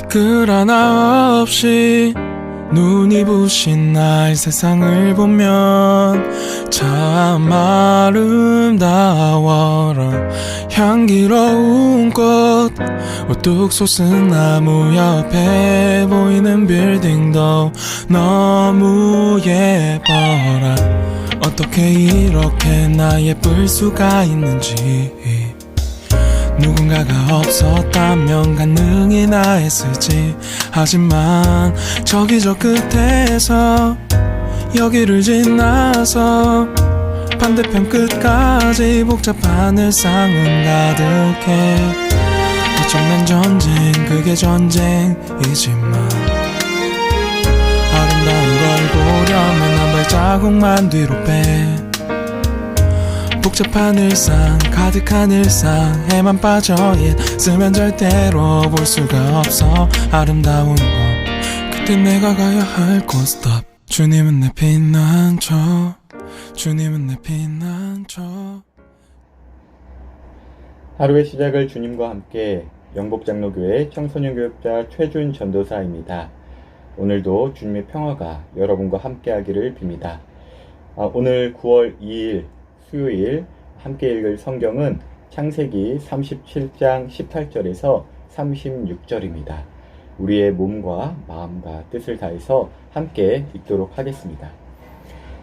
글 하나 없이 눈이 부신 나의 세상을 보면 참 아름다워라. 향기로운 꽃 우뚝 솟은 나무 옆에 보이는 빌딩도 너무 예뻐라. 어떻게 이렇게 나 예쁠 수가 있는지 누군가가 없었다면 가능이나 했을지. 하지만 저기 저 끝에서 여기를 지나서 반대편 끝까지 복잡한 일상은 가득해. 엄청난 전쟁, 그게 전쟁이지만 아름다운 걸 보려면 한 발자국만 뒤로 빼. 복잡한 일상, 가득한 일상에만 빠져 있으면 절대로 볼 수가 없어 아름다운 것. 그때 내가 가야 할 곳 stop. 주님은 내 피난처, 주님은 내 피난처. 하루의 시작을 주님과 함께 영복장로교회 청소년교육자 최준 전도사입니다. 오늘도 주님의 평화가 여러분과 함께하기를 빕니다. 오늘 9월 2일 수요일 함께 읽을 성경은 창세기 37장 18절에서 36절입니다. 우리의 몸과 마음과 뜻을 다해서 함께 읽도록 하겠습니다.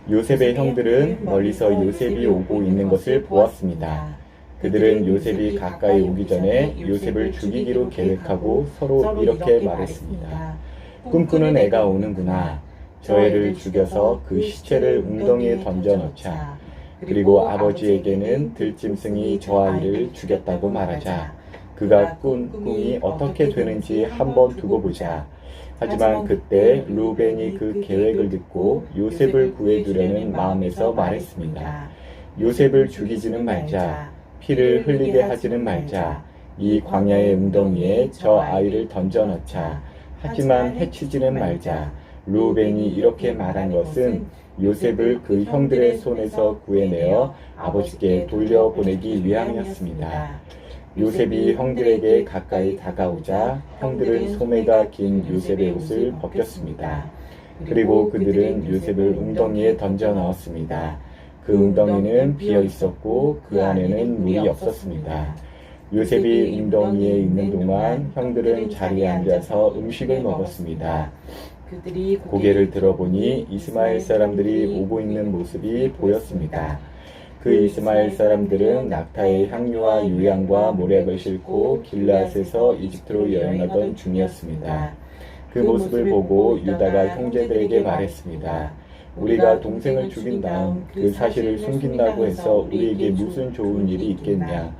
요셉의 형들은 멀리서 요셉이 오고 있는 것을 보았습니다. 그들은 요셉이 가까이 오기 전에 요셉을 죽이기로 계획하고 서로 이렇게 말했습니다. 꿈꾸는 애가 오는구나. 저 애를 죽여서 그 시체를 웅덩이에 던져 넣자. 그리고 아버지에게는 들짐승이 저 아이를 죽였다고 말하자. 그가 꾼 꿈이 어떻게 되는지 한번 두고 보자. 하지만 그때 루벤이 그 계획을 듣고 요셉을 구해두려는 마음에서 말했습니다. 요셉을 죽이지는 말자. 피를 흘리게 하지는 말자. 이 광야의 웅덩이에 저 아이를 던져 넣자. 하지만 해치지는 말자. 루벤이 이렇게 말한 것은 요셉을 그 형들의 손에서 구해내어 아버지께 돌려보내기 위함이었습니다. 요셉이 형들에게 가까이 다가오자 형들은 소매가 긴 요셉의 옷을 벗겼습니다. 그리고 그들은 요셉을 웅덩이에 던져 넣었습니다. 그 웅덩이는 비어 있었고 그 안에는 물이 없었습니다. 요셉이 웅덩이에 있는 동안 형들은 자리에 앉아서 음식을 먹었습니다. 그들이 고개를 들어보니 이스마엘 사람들이 오고 있는 모습이 보였습니다. 그 이스마엘 사람들은 낙타의 향유와 유향과 모략을 싣고 길앗에서 이집트로 여행하던 중이었습니다. 그 모습을 보고 유다가 형제들에게 말했습니다. 우리가 동생을 죽인 다음 그 사실을 숨긴다고 해서 우리에게 무슨 좋은 일이 있겠냐.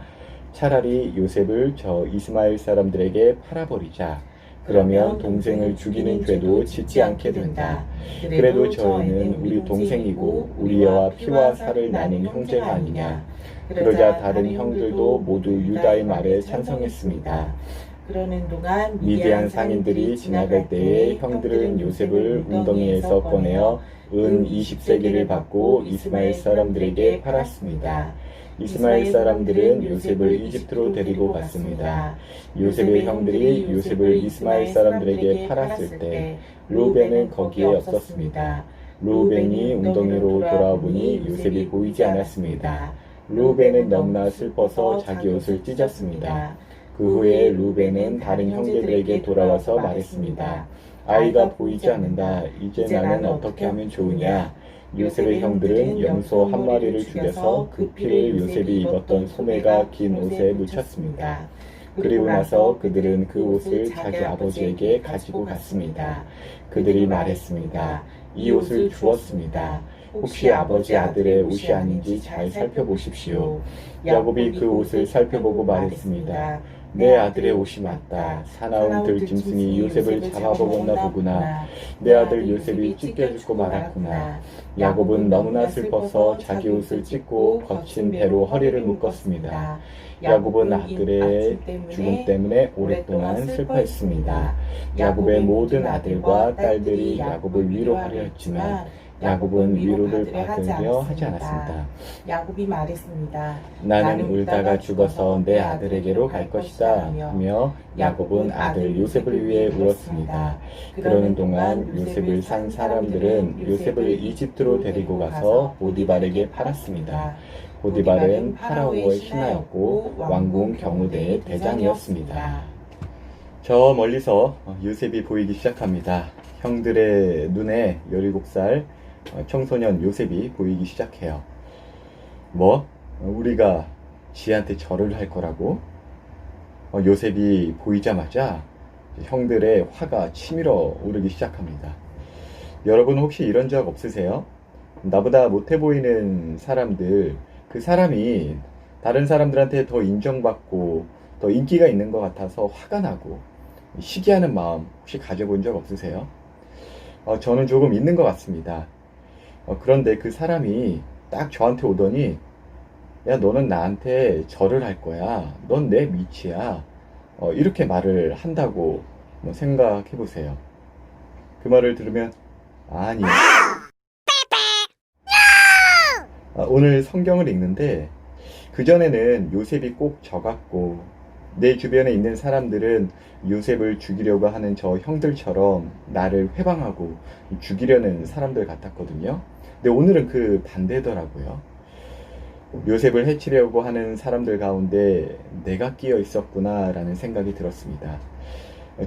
차라리 요셉을 저 이스마엘 사람들에게 팔아버리자. 그러면 동생을 죽이는 죄도 짓지 않게 된다. 그래도 저희는 우리 동생이고 우리와 피와 살을 나눈 형제가 아니냐. 그러자 다른 형들도 모두 유다의 말에 찬성했습니다. 그러는 동안 미디안 상인들이 지나갈 때에 형들은 요셉을 웅덩이에서 꺼내어 은 20세겔을 받고 이스마엘 사람들에게 팔았습니다. 이스마엘 사람들은 요셉을 이집트로 데리고 갔습니다. 요셉의 형들이 요셉을 이스마엘 사람들에게 팔았을 때 루벤은 거기에 없었습니다. 루벤이 웅덩이로 돌아오니 요셉이 보이지 않았습니다. 루벤은 너무나 슬퍼서 자기 옷을 찢었습니다. 그 후에 루벤은 다른 형제들에게 돌아와서 말했습니다. 아이가 보이지 않는다. 이제 나는 어떻게 하면 좋으냐? 요셉의 형들은 염소 한 마리를 죽여서 그 피를 요셉이 입었던 소매가 긴 옷에 묻혔습니다. 그리고 나서 그들은 그 옷을 자기 아버지에게 가지고 갔습니다. 그들이 말했습니다. 이 옷을 주었습니다. 혹시 아버지 아들의 옷이 아닌지 잘 살펴보십시오. 야곱이 그 옷을 살펴보고 말했습니다. 내 아들의 옷이 맞다. 사나운 들짐승이 요셉을 잡아먹었나 보구나. 내 아들 요셉이 찢겨 죽고 말았구나. 야곱은 너무나 슬퍼서 자기 옷을 찢고 거친 배로 허리를 묶었습니다. 야곱은 아들의 죽음 때문에 오랫동안 슬퍼했습니다. 야곱의 모든 아들과 딸들이 야곱을 위로하려 했지만 야곱은 위로를 받으려 하지 않았습니다. 야곱이 말했습니다. 나는 울다가 죽어서 내 아들에게로 갈 것이다 하며 야곱은 아들 요셉을 위해 울었습니다. 그러는 동안 요셉을 산 사람들은 요셉을 이집트로 데리고 가서 보디발에게 팔았습니다. 보디발은 파라오의 신하였고 왕궁 경호대의 대장이었습니다. 저 멀리서 요셉이 보이기 시작합니다. 형들의 눈에 17살 청소년 요셉이 보이기 시작해요. 뭐? 우리가 지한테 절을 할 거라고? 요셉이 보이자마자 형들의 화가 치밀어 오르기 시작합니다. 여러분 혹시 이런 적 없으세요? 나보다 못해 보이는 사람들, 그 사람이 다른 사람들한테 더 인정받고 더 인기가 있는 것 같아서 화가 나고 시기하는 마음 혹시 가져본 적 없으세요? 저는 조금 있는 것 같습니다. 그런데 그 사람이 딱 저한테 오더니 야, 너는 나한테 절을 할 거야. 넌 내 미치야. 이렇게 말을 한다고 생각해 보세요. 그 말을 들으면 아니. 오늘 성경을 읽는데 그전에는 요셉이 꼭 저 같고 내 주변에 있는 사람들은 요셉을 죽이려고 하는 저 형들처럼 나를 회방하고 죽이려는 사람들 같았거든요. 근데 오늘은 그 반대더라고요. 요셉을 해치려고 하는 사람들 가운데 내가 끼어 있었구나 라는 생각이 들었습니다.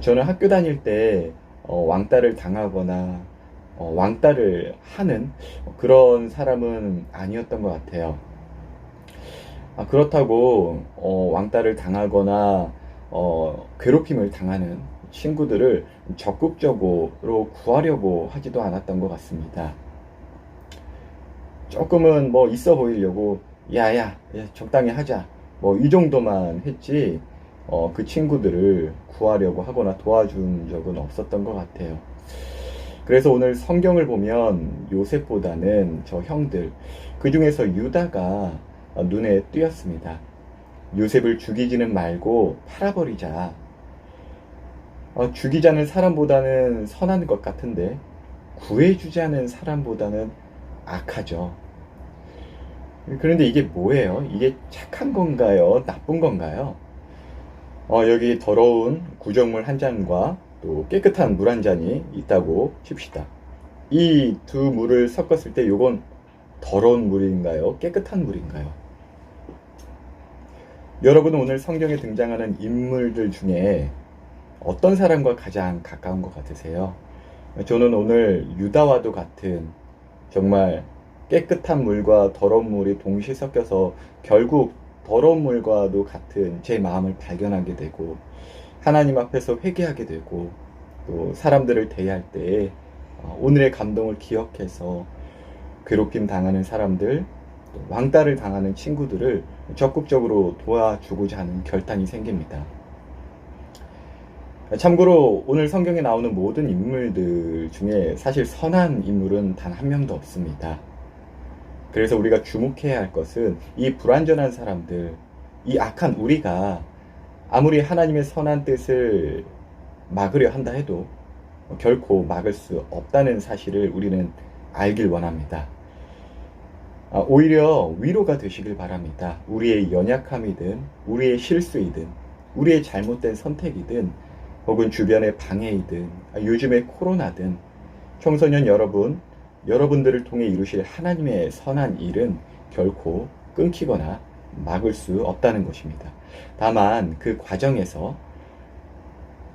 저는 학교 다닐 때 왕따를 당하거나 왕따를 하는 그런 사람은 아니었던 것 같아요. 그렇다고 왕따를 당하거나 괴롭힘을 당하는 친구들을 적극적으로 구하려고 하지도 않았던 것 같습니다. 조금은 뭐 있어 보이려고 야야 적당히 하자 뭐 이 정도만 했지 그 친구들을 구하려고 하거나 도와준 적은 없었던 것 같아요. 그래서 오늘 성경을 보면 요셉보다는 저 형들, 그 중에서 유다가 눈에 띄었습니다. 요셉을 죽이지는 말고 팔아버리자. 죽이자는 사람보다는 선한 것 같은데 구해주자는 사람보다는 악하죠. 그런데 이게 뭐예요? 이게 착한 건가요? 나쁜 건가요? 여기 더러운 구정물 한 잔과 또 깨끗한 물 한 잔이 있다고 칩시다. 이 두 물을 섞었을 때 이건 더러운 물인가요? 깨끗한 물인가요? 여러분은 오늘 성경에 등장하는 인물들 중에 어떤 사람과 가장 가까운 것 같으세요? 저는 오늘 유다와도 같은 정말 깨끗한 물과 더러운 물이 동시에 섞여서 결국 더러운 물과도 같은 제 마음을 발견하게 되고 하나님 앞에서 회개하게 되고 또 사람들을 대할 때 오늘의 감동을 기억해서 괴롭힘 당하는 사람들, 왕따를 당하는 친구들을 적극적으로 도와주고자 하는 결단이 생깁니다. 참고로 오늘 성경에 나오는 모든 인물들 중에 사실 선한 인물은 단 한 명도 없습니다. 그래서 우리가 주목해야 할 것은 이 불완전한 사람들, 이 악한 우리가 아무리 하나님의 선한 뜻을 막으려 한다 해도 결코 막을 수 없다는 사실을 우리는 알길 원합니다. 오히려 위로가 되시길 바랍니다. 우리의 연약함이든 우리의 실수이든 우리의 잘못된 선택이든 혹은 주변의 방해이든 요즘의 코로나든 청소년 여러분, 여러분들을 통해 이루실 하나님의 선한 일은 결코 끊기거나 막을 수 없다는 것입니다. 다만 그 과정에서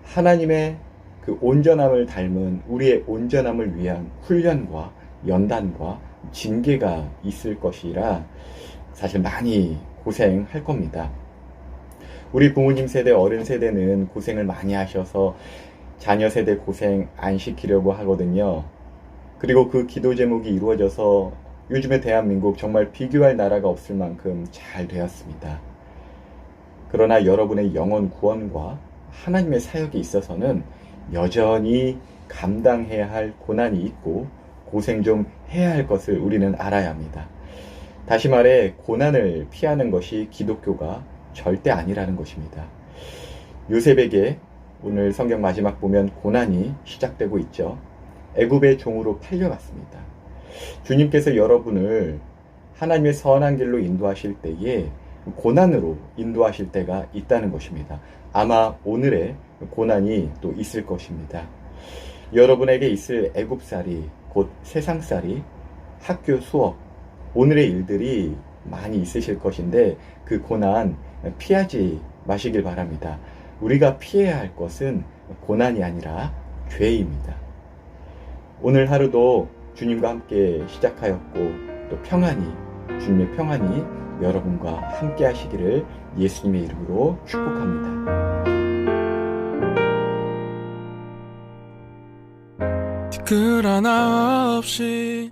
하나님의 그 온전함을 닮은 우리의 온전함을 위한 훈련과 연단과 징계가 있을 것이라 사실 많이 고생할 겁니다. 우리 부모님 세대, 어른 세대는 고생을 많이 하셔서 자녀 세대 고생 안 시키려고 하거든요. 그리고 그 기도 제목이 이루어져서 요즘의 대한민국 정말 비교할 나라가 없을 만큼 잘 되었습니다. 그러나 여러분의 영혼 구원과 하나님의 사역에 있어서는 여전히 감당해야 할 고난이 있고 고생 좀 해야 할 것을 우리는 알아야 합니다. 다시 말해 고난을 피하는 것이 기독교가 절대 아니라는 것입니다. 요셉에게 오늘 성경 마지막 보면 고난이 시작되고 있죠. 애굽의 종으로 팔려갔습니다. 주님께서 여러분을 하나님의 선한 길로 인도하실 때에 고난으로 인도하실 때가 있다는 것입니다. 아마 오늘의 고난이 또 있을 것입니다. 여러분에게 있을 애굽살이, 곧 세상살이, 학교 수업, 오늘의 일들이 많이 있으실 것인데 그 고난 피하지 마시길 바랍니다. 우리가 피해야 할 것은 고난이 아니라 죄입니다. 오늘 하루도 주님과 함께 시작하였고 또 평안히, 주님의 평안이 여러분과 함께 하시기를 예수님의 이름으로 축복합니다. 티끌 하나 없이